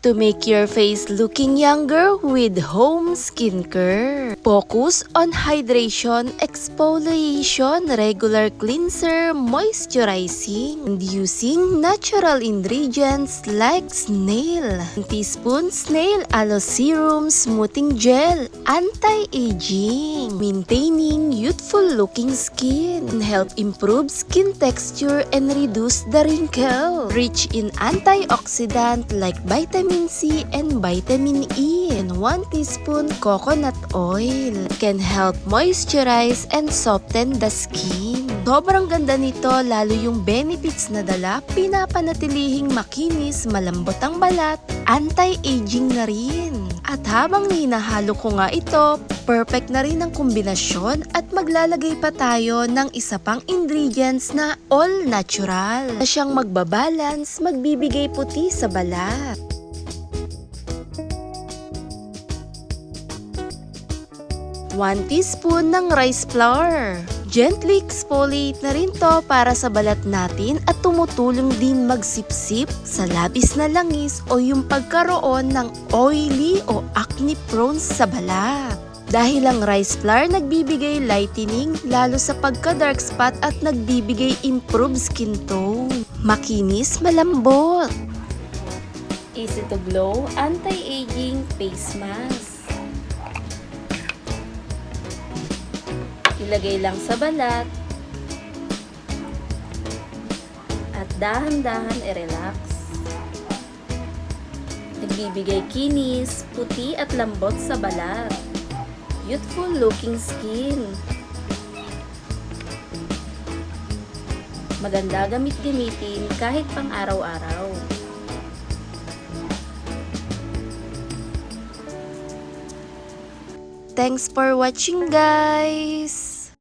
to make your face looking younger with home skincare. Focus on hydration, exfoliation, regular cleanser, moisturizing, and using natural ingredients like snail. 1 teaspoon snail aloe serum smoothing gel, anti-aging, maintaining youthful looking skin, help improve skin texture and reduce the wrinkle. Rich in antioxidant like vitamin C and vitamin E, and 1 teaspoon coconut oil can help moisturize and soften the skin. Sobrang ganda nito, lalo yung benefits na dala, pinapanatilihing makinis, malambot ang balat, anti-aging na rin. At habang hinahalo ko nga ito, perfect na rin ang kombinasyon at maglalagay pa tayo ng isa pang ingredients na all natural na siyang magbabalance, magbibigay puti sa balat. 1 teaspoon ng rice flour. Gently exfoliate na rin to para sa balat natin at tumutulong din magsipsip sa labis na langis o yung pagkaroon ng oily o acne prone sa balat. Dahil ang rice flour nagbibigay lightening lalo sa pagka-dark spot at nagbibigay improved skin tone. Makinis, malambot. Easy to glow, anti-aging face mask. Ilagay lang sa balat at dahan-dahan i-relax. Nagbibigay kinis, puti at lambot sa balat. Youthful looking skin. Maganda gamitin kahit pang araw-araw. Thanks for watching, guys!